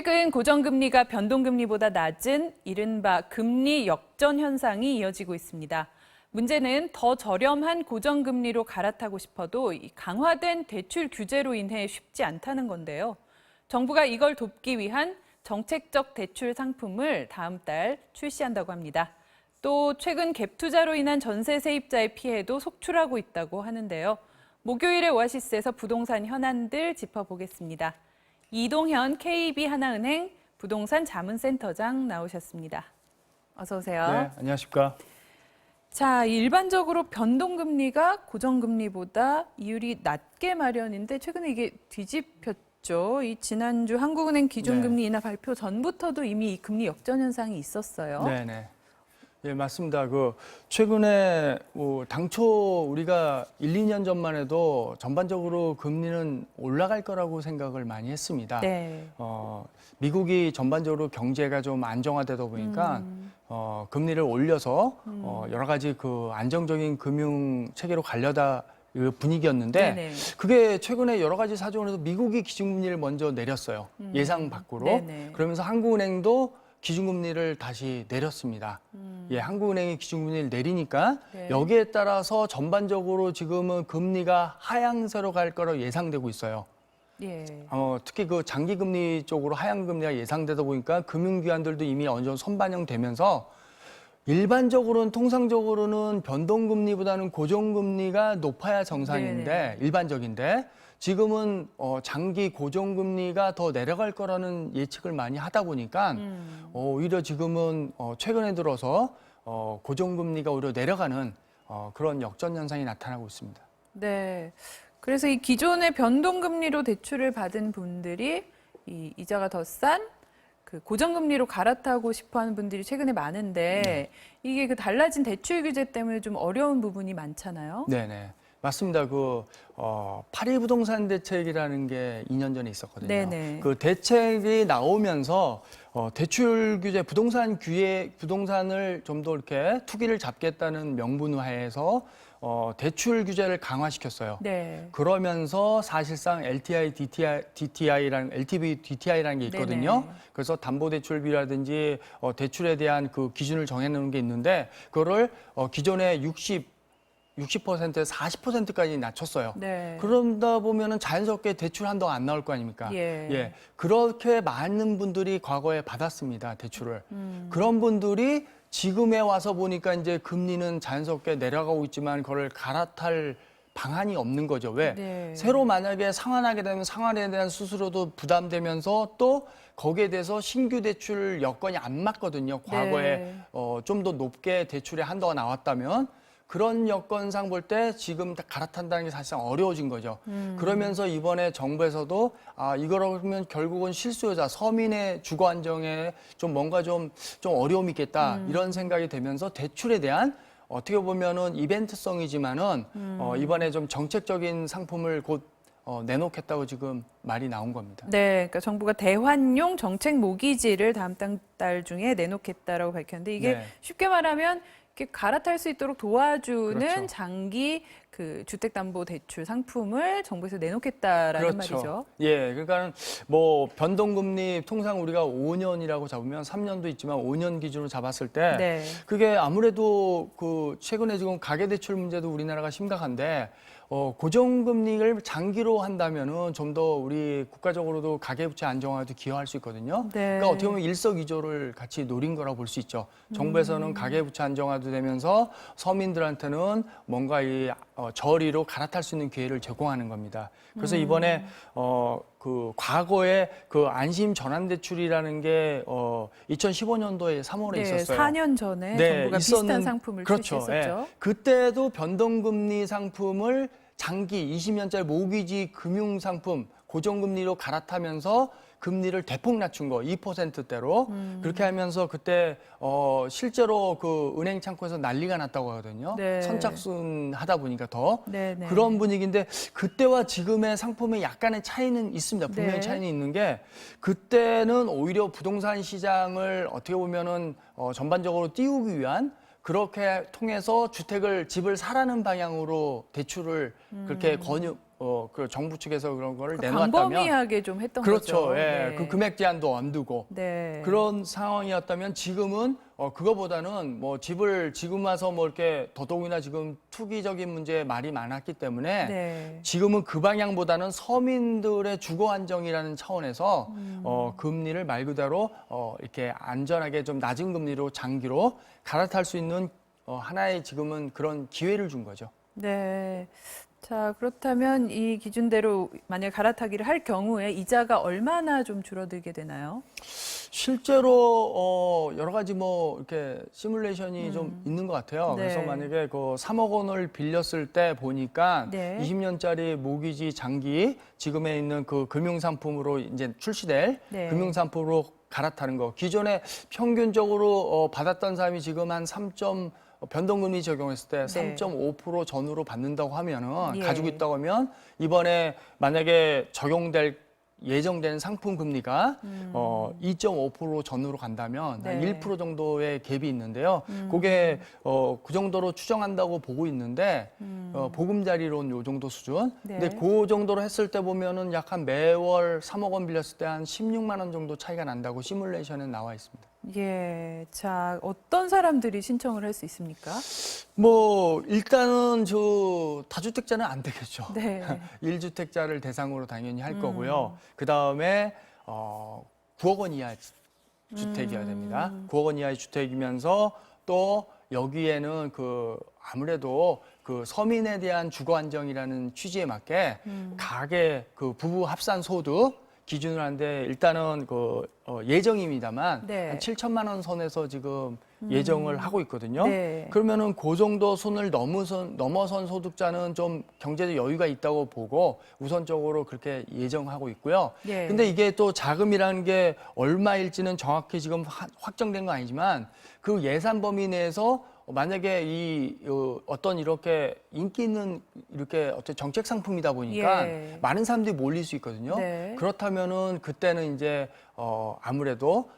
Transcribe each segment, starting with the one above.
최근 고정금리가 변동금리보다 낮은 이른바 금리 역전 현상이 이어지고 있습니다. 문제는 더 저렴한 고정금리로 갈아타고 싶어도 이 강화된 대출 규제로 인해 쉽지 않다는 건데요. 정부가 이걸 돕기 위한 정책적 대출 상품을 다음 달 출시한다고 합니다. 또 최근 갭 투자로 인한 전세 세입자의 피해도 속출하고 있다고 하는데요. 목요일에 오아시스에서 부동산 현안들 짚어보겠습니다. 이동현 KB하나은행 부동산 자문센터장 나오셨습니다. 어서 오세요. 네, 안녕하십니까. 자, 일반적으로 변동금리가 고정금리보다 이율이 낮게 마련인데 최근에 이게 뒤집혔죠. 이 지난주 한국은행 기준금리 인하 발표 전부터도 이미 이 금리 역전 현상이 있었어요. 네. 예, 맞습니다. 최근에 당초 우리가 1, 2년 전만 해도 전반적으로 금리는 올라갈 거라고 생각을 많이 했습니다. 네. 미국이 전반적으로 경제가 좀 안정화되다 보니까 금리를 올려서 여러 가지 안정적인 금융 체계로 가려다 분위기였는데 네네. 그게 최근에 여러 가지 사정으로 미국이 기준금리를 먼저 내렸어요. 예상 밖으로. 네네. 그러면서 한국은행도 기준금리를 다시 내렸습니다. 예, 한국은행이 기준금리를 내리니까 네. 여기에 따라서 전반적으로 지금은 금리가 하향세로 갈 거라고 예상되고 있어요. 예. 특히 장기금리 쪽으로 하향금리가 예상되다 보니까 금융기관들도 이미 어느 정도 선반영되면서 일반적으로는 통상적으로는 변동금리보다는 고정금리가 높아야 정상인데 네네. 일반적인데 지금은 장기 고정금리가 더 내려갈 거라는 예측을 많이 하다 보니까 오히려 지금은 최근에 들어서 고정금리가 오히려 내려가는 그런 역전 현상이 나타나고 있습니다. 네. 그래서 이 기존의 변동금리로 대출을 받은 분들이 이 이자가 더 싼 그 고정금리로 갈아타고 싶어하는 분들이 최근에 많은데 이게 달라진 대출 규제 때문에 좀 어려운 부분이 많잖아요. 네네. 맞습니다. 파리 부동산 대책이라는 게 2년 전에 있었거든요. 네네. 그 대책이 나오면서 대출 규제, 부동산을 좀 더 이렇게 투기를 잡겠다는 명분 하에서 대출 규제를 강화시켰어요. 네. 그러면서 사실상 LTI, LTV, DTI라는 게 있거든요. 네네. 그래서 담보대출비라든지 대출에 대한 그 기준을 정해놓은 게 있는데 그거를 기존에 60%에서 40%까지 낮췄어요. 네. 그러다 보면은 자연스럽게 대출 한도가 안 나올 거 아닙니까? 예. 그렇게 많은 분들이 과거에 받았습니다, 대출을. 그런 분들이 지금에 와서 보니까 이제 금리는 자연스럽게 내려가고 있지만 그걸 갈아탈 방안이 없는 거죠. 왜? 네. 새로 만약에 상환하게 되면 상환에 대한 수수료도 부담되면서 또 거기에 대해서 신규 대출 여건이 안 맞거든요. 과거에 네. 좀 더 높게 대출의 한도가 나왔다면 그런 여건상 볼 때 지금 갈아탄다는 게 사실상 어려워진 거죠. 그러면서 이번에 정부에서도 이거라면 결국은 실수요자, 서민의 주거 안정에 좀 뭔가 좀 어려움이 있겠다 이런 생각이 되면서 대출에 대한 어떻게 보면은 이벤트성이지만은 이번에 좀 정책적인 상품을 곧 내놓겠다고 지금 말이 나온 겁니다. 네, 그러니까 정부가 대환용 정책 모기지를 다음 달 중에 내놓겠다라고 밝혔는데 이게 네. 쉽게 말하면 이렇게 갈아탈 수 있도록 도와주는 그렇죠. 장기 그 주택담보대출 상품을 정부에서 내놓겠다라는 말이죠. 예, 그러니까 변동금리 통상 우리가 5년이라고 잡으면 3년도 있지만 5년 기준으로 잡았을 때 네. 그게 아무래도 최근에 지금 가계대출 문제도 우리나라가 심각한데 고정금리를 장기로 한다면은 좀 더 우리 국가적으로도 가계부채 안정화에도 기여할 수 있거든요. 네. 그러니까 어떻게 보면 일석이조를 같이 노린 거라고 볼 수 있죠. 정부에서는 가계부채 안정화도 되면서 서민들한테는 뭔가 저리로 갈아탈 수 있는 기회를 제공하는 겁니다. 그래서 이번에 과거에 안심 전환대출이라는 게 2015년도에 3월에 네, 있었어요. 4년 전에 네, 정부가 비슷한 상품을 그렇죠. 출시했었죠. 예. 그때도 변동금리 상품을 장기 20년짜리 모기지 금융상품 고정금리로 갈아타면서 금리를 대폭 낮춘 거 2%대로 그렇게 하면서 그때 실제로 은행 창구에서 난리가 났다고 하거든요. 네. 선착순 하다 보니까 더 네네. 그런 분위기인데 그때와 지금의 상품에 약간의 차이는 있습니다. 분명히 네. 차이는 있는 게 그때는 오히려 부동산 시장을 어떻게 보면은 전반적으로 띄우기 위한 그렇게 통해서 집을 사라는 방향으로 대출을 그렇게 그 정부 측에서 그런 거를 그 내놓았다면 광범위하게 좀 했던 그렇죠. 거죠. 예. 네. 그 금액 제한도 안 두고 네. 그런 상황이었다면 지금은 그거보다는 뭐 집을 지금 와서 뭐 이렇게 더더욱이나 지금 투기적인 문제에 말이 많았기 때문에 네. 지금은 그 방향보다는 서민들의 주거 안정이라는 차원에서 금리를 말 그대로 이렇게 안전하게 좀 낮은 금리로 장기로 갈아탈 수 있는 하나의 지금은 그런 기회를 준 거죠. 네. 자, 그렇다면 이 기준대로 만약 갈아타기를 할 경우에 이자가 얼마나 좀 줄어들게 되나요? 실제로 여러 가지 뭐 이렇게 시뮬레이션이 좀 있는 것 같아요. 네. 그래서 만약에 그 3억 원을 빌렸을 때 보니까 네. 20년짜리 모기지 장기 지금에 있는 그 금융상품으로 이제 출시될 네. 금융상품으로 갈아타는 거. 기존에 평균적으로 받았던 사람이 지금 한 변동금리 적용했을 때 네. 3.5% 전후로 받는다고 하면은 예. 가지고 있다고 하면 이번에 만약에 예정되는 상품 금리가 2.5% 전후로 간다면 한 네. 1% 정도의 갭이 있는데요. 그게 그 정도로 추정한다고 보고 있는데 보금자리론 요 정도 수준. 네. 근데 그 정도로 했을 때 보면은 약 한 매월 3억 원 빌렸을 때 한 16만 원 정도 차이가 난다고 시뮬레이션에 나와 있습니다. 예. 자, 어떤 사람들이 신청을 할 수 있습니까? 뭐 일단은 다주택자는 안 되겠죠. 네. 1주택자를 대상으로 당연히 할 거고요. 그다음에 9억 원 이하 주택이어야 됩니다. 9억 원 이하의 주택이면서 또 여기에는 아무래도 그 서민에 대한 주거 안정이라는 취지에 맞게 가계 부부 합산 소득 기준으로 하는데 일단은 예정입니다만 네. 한 7천만 원 선에서 지금 예정을 하고 있거든요. 네. 그러면은 그 정도 선을 넘어선 소득자는 좀 경제적 여유가 있다고 보고 우선적으로 그렇게 예정하고 있고요. 예. 근데 이게 또 자금이라는 게 얼마일지는 정확히 지금 확정된 건 아니지만 그 예산 범위 내에서 만약에 어떤 이렇게 인기 있는 이렇게 어떤 정책 상품이다 보니까 예. 많은 사람들이 몰릴 수 있거든요. 네. 그렇다면은 그때는 이제 아무래도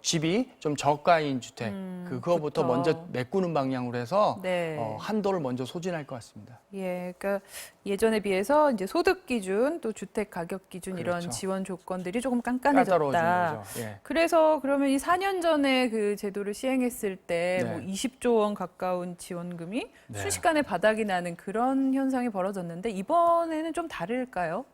집이 좀 저가인 주택 그거부터 그쵸. 먼저 메꾸는 방향으로 해서 네. 한도를 먼저 소진할 것 같습니다. 예, 그러니까 예전에 비해서 이제 소득 기준 또 주택 가격 기준 이런 그렇죠. 지원 조건들이 조금 까다로워진 깐깐해졌다. 거죠. 예. 그래서 그러면 이 4년 전에 그 제도를 시행했을 때 네. 뭐 20조 원 가까운 지원금이 네. 순식간에 바닥이 나는 그런 현상이 벌어졌는데 이번에는 좀 다를까요?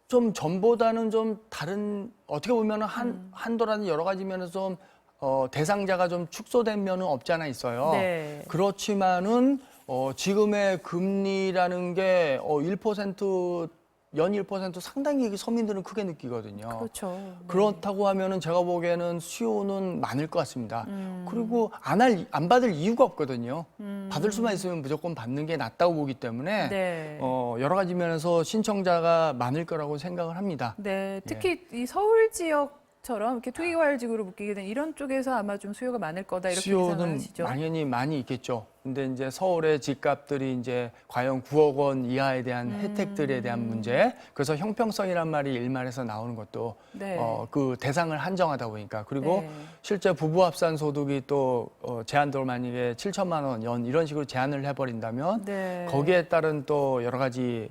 좀 전보다는 좀 다른 어떻게 보면은 한도라는 여러 가지 면에서 좀 대상자가 좀 축소된 면은 없지 않아 있어요. 네. 그렇지만은 지금의 금리라는 게 1% 연 1% 상당히 서민들은 크게 느끼거든요. 그렇죠. 네. 그렇다고 하면은 제가 보기에는 수요는 많을 것 같습니다. 그리고 안 받을 이유가 없거든요. 받을 수만 있으면 무조건 받는 게 낫다고 보기 때문에 네. 여러 가지 면에서 신청자가 많을 거라고 생각을 합니다. 네, 특히 이 서울 지역처럼 이렇게 투기과열지구로 묶이게 된 이런 쪽에서 아마 좀 수요가 많을 거다 이렇게 수요는 예상하시죠? 당연히 많이 있겠죠. 근데 이제 서울의 집값들이 이제 과연 9억 원 이하에 대한 혜택들에 대한 문제, 그래서 형평성이란 말이 일말에서 나오는 것도 네. 그 대상을 한정하다 보니까 그리고 네. 실제 부부 합산 소득이 또 제한도를 만약에 7천만 원 연 이런 식으로 제한을 해버린다면 네. 거기에 따른 또 여러 가지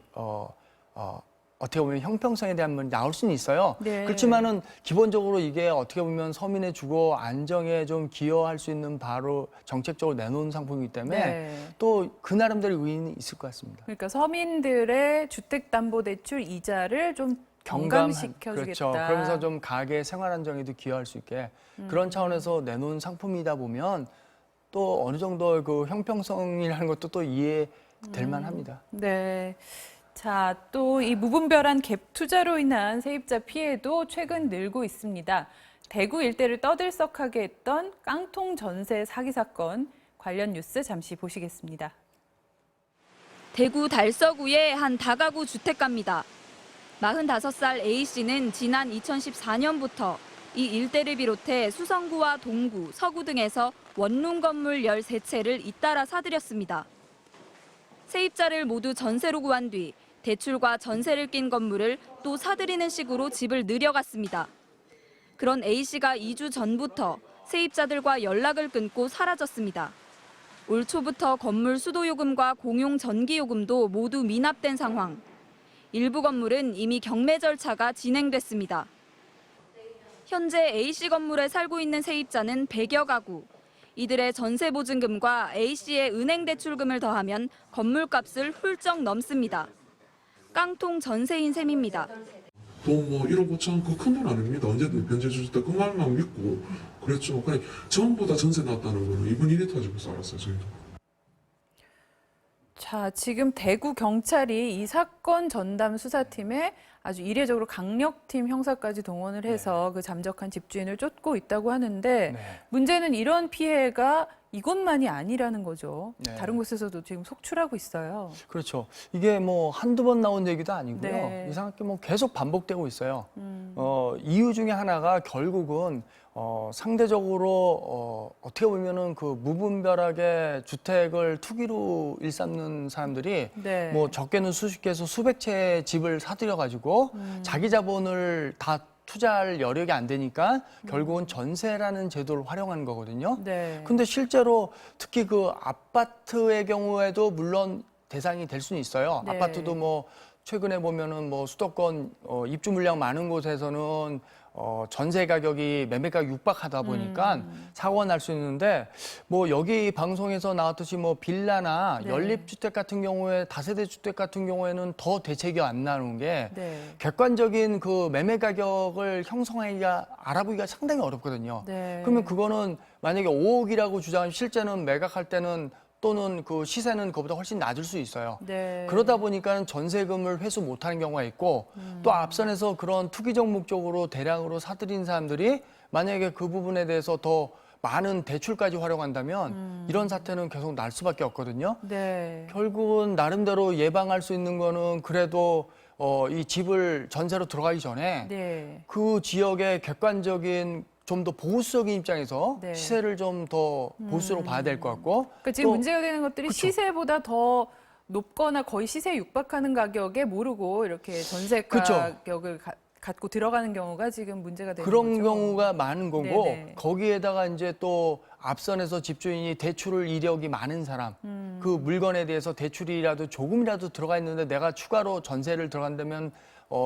어떻게 보면 형평성에 대한 문제 나올 수는 있어요. 네. 그렇지만은 기본적으로 이게 어떻게 보면 서민의 주거 안정에 좀 기여할 수 있는 바로 정책적으로 내놓은 상품이기 때문에 네. 또 그 나름대로 의의는 있을 것 같습니다. 그러니까 서민들의 주택담보대출 이자를 좀 경감시켜주겠다. 그렇죠. 그러면서 좀 가계 생활 안정에도 기여할 수 있게 그런 차원에서 내놓은 상품이다 보면 또 어느 정도 그 형평성이라는 것도 또 이해될 만합니다. 네. 자, 또 이 무분별한 갭 투자로 인한 세입자 피해도 최근 늘고 있습니다. 대구 일대를 떠들썩하게 했던 깡통 전세 사기 사건 관련 뉴스 잠시 보시겠습니다. 대구 달서구의 한 다가구 주택가입니다. 45살 A씨는 지난 2014년부터 이 일대를 비롯해 수성구와 동구, 서구 등에서 원룸 건물 13채를 잇따라 사들였습니다. 세입자를 모두 전세로 구한 뒤 대출과 전세를 낀 건물을 또 사들이는 식으로 집을 늘여갔습니다. 그런 A씨가 2주 전부터 세입자들과 연락을 끊고 사라졌습니다. 올 초부터 건물 수도요금과 공용 전기요금도 모두 미납된 상황. 일부 건물은 이미 경매 절차가 진행됐습니다. 현재 A씨 건물에 살고 있는 세입자는 100여 가구. 이들의 전세 보증금과 A씨의 은행 대출금을 더하면 건물값을 훌쩍 넘습니다. 깡통 전세인 셈입니다. 돈 뭐 1억 5천 그 큰 돈 아닙니다. 언제든 변제 주실 그 말만 믿고 그랬죠. 그냥 전부 다 전세 나왔다는 거는 이분 일이 터지고 살았어요. 저희도. 자, 지금 대구 경찰이 이 사건 전담 수사팀에 아주 이례적으로 강력팀 형사까지 동원을 해서 그 잠적한 집주인을 쫓고 있다고 하는데 문제는 이런 피해가 이곳만이 아니라는 거죠. 네. 다른 곳에서도 지금 속출하고 있어요. 그렇죠. 이게 뭐 한두 번 나온 얘기도 아니고요. 네. 이상하게 뭐 계속 반복되고 있어요. 이유 중에 하나가 결국은 상대적으로 어떻게 보면은 그 무분별하게 주택을 투기로 일삼는 사람들이 네. 뭐 적게는 수십 개에서 수백 채의 집을 사들여 가지고 자기 자본을 다 투자할 여력이 안 되니까 결국은 전세라는 제도를 활용하는 거거든요. 네. 근데 실제로 특히 그 아파트의 경우에도 물론 대상이 될 수는 있어요. 네. 아파트도 뭐 최근에 보면은 뭐 수도권 입주 물량 많은 곳에서는 전세 가격이 매매 가격 육박하다 보니까 사고가 날 수 있는데 뭐 여기 방송에서 나왔듯이 뭐 빌라나 네. 연립주택 같은 경우에 다세대 주택 같은 경우에는 더 대책이 안 나오는 게 네. 객관적인 그 매매 가격을 형성하기가 알아보기가 상당히 어렵거든요. 네. 그러면 그거는 만약에 5억이라고 주장하면 실제는 매각할 때는 또는 그 시세는 그보다 훨씬 낮을 수 있어요. 네. 그러다 보니까 전세금을 회수 못하는 경우가 있고 또 앞선에서 그런 투기적 목적으로 대량으로 사들인 사람들이 만약에 그 부분에 대해서 더 많은 대출까지 활용한다면 이런 사태는 계속 날 수밖에 없거든요. 네. 결국은 나름대로 예방할 수 있는 거는 그래도 이 집을 전세로 들어가기 전에 네. 그 지역의 객관적인 좀 더 보수적인 입장에서 네. 시세를 좀 더 보수로 봐야 될 것 같고 그러니까 지금 또 문제가 되는 것들이 그쵸. 시세보다 더 높거나 거의 시세에 육박하는 가격에 모르고 이렇게 전세 그쵸. 가격을 갖고 들어가는 경우가 지금 문제가 되는 그런 거죠. 경우가 많은 거고 네네. 거기에다가 이제 또 앞선에서 집주인이 대출을 이력이 많은 사람 그 물건에 대해서 대출이라도 조금이라도 들어가 있는데 내가 추가로 전세를 들어간다면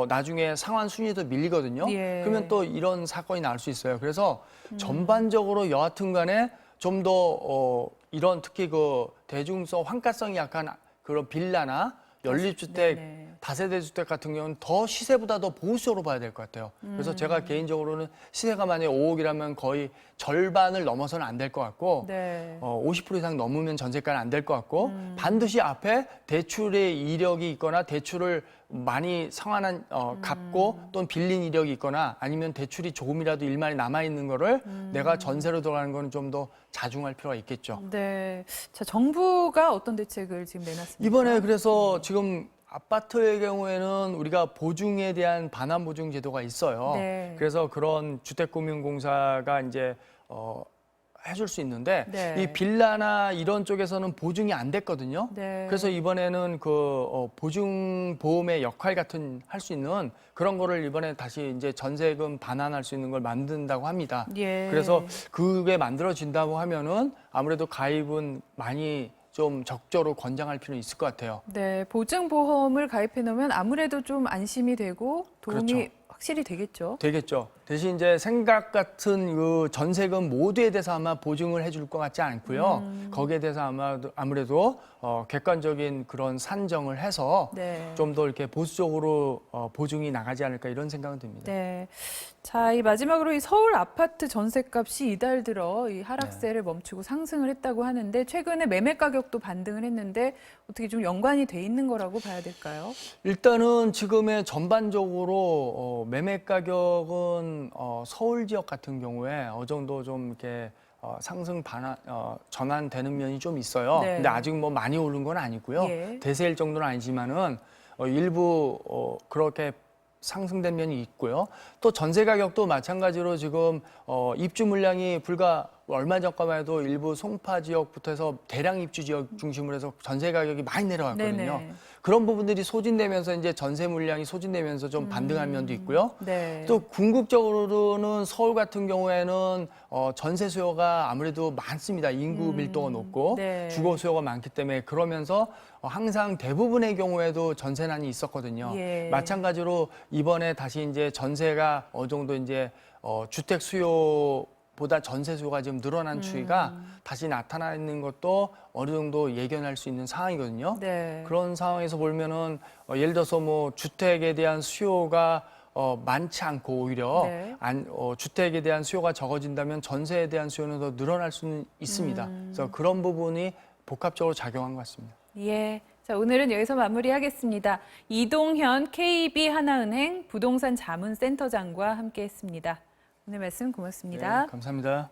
나중에 상환 순위도 밀리거든요. 예. 그러면 또 이런 사건이 날 수 있어요. 그래서 전반적으로 여하튼 간에 좀 더 이런 특히 그 대중성 환가성이 약한 그런 빌라나 연립주택, 네네. 다세대 주택 같은 경우는 더 시세보다 더 보수적으로 봐야 될 것 같아요. 그래서 제가 개인적으로는 시세가 만약에 5억이라면 거의 절반을 넘어서는 안 될 것 같고 네. 50% 이상 넘으면 전세가는 안 될 것 같고 반드시 앞에 대출의 이력이 있거나 대출을 많이 상환한 갚고 또는 빌린 이력이 있거나 아니면 대출이 조금이라도 일만이 남아 있는 거를 내가 전세로 들어가는 거는 좀 더 자중할 필요가 있겠죠. 네. 자, 정부가 어떤 대책을 지금 내놨습니까? 이번에 그래서 지금 아파트의 경우에는 우리가 보증에 대한 반환 보증 제도가 있어요. 네. 그래서 그런 주택금융공사가 이제 해줄 수 있는데 네. 이 빌라나 이런 쪽에서는 보증이 안 됐거든요. 네. 그래서 이번에는 그 보증 보험의 역할 같은 할 수 있는 그런 거를 이번에 다시 이제 전세금 반환할 수 있는 걸 만든다고 합니다. 예. 그래서 그게 만들어진다고 하면은 아무래도 가입은 많이 좀 적절히 권장할 필요는 있을 것 같아요. 네, 보증보험을 가입해 놓으면 아무래도 좀 안심이 되고 도움이 그렇죠. 확실히 되겠죠. 되겠죠. 대신 이제 생각 같은 그 전세금 모두에 대해서 아마 보증을 해줄 것 같지 않고요. 거기에 대해서 아무래도 객관적인 그런 산정을 해서 네. 좀 더 이렇게 보수적으로 보증이 나가지 않을까 이런 생각은 듭니다. 네. 자, 이 마지막으로 이 서울 아파트 전세값이 이달 들어 이 하락세를 멈추고 상승을 했다고 하는데 최근에 매매 가격도 반등을 했는데 어떻게 좀 연관이 돼 있는 거라고 봐야 될까요? 일단은 지금의 전반적으로 매매 가격은 서울 지역 같은 경우에 어느 정도 좀 이렇게 상승 전환되는 면이 좀 있어요. 네. 근데 아직 뭐 많이 오른 건 아니고요. 예. 대세일 정도는 아니지만은 일부 그렇게 상승된 면이 있고요. 또 전세 가격도 마찬가지로 지금 입주 물량이 불과 얼마 전까만 해도 일부 송파 지역부터 해서 대량 입주 지역 중심으로 해서 전세 가격이 많이 내려갔거든요. 네네. 그런 부분들이 소진되면서 이제 전세 물량이 소진되면서 좀 반등한 면도 있고요. 네. 또 궁극적으로는 서울 같은 경우에는 전세 수요가 아무래도 많습니다. 인구 밀도가 높고 네. 주거 수요가 많기 때문에 그러면서 항상 대부분의 경우에도 전세난이 있었거든요. 예. 마찬가지로 이번에 다시 이제 전세가 어느 정도 이제 주택 수요보다 전세 수요가 지금 늘어난 추이가 다시 나타나 있는 것도 어느 정도 예견할 수 있는 상황이거든요. 네. 그런 상황에서 보면은 예를 들어서 뭐 주택에 대한 수요가 많지 않고 오히려 네. 주택에 대한 수요가 적어진다면 전세에 대한 수요는 더 늘어날 수는 있습니다. 그래서 그런 부분이 복합적으로 작용한 것 같습니다. 예. 자, 오늘은 여기서 마무리하겠습니다. 이동현 KB 하나은행 부동산 자문센터장과 함께했습니다. 오늘 말씀 고맙습니다. 네, 감사합니다.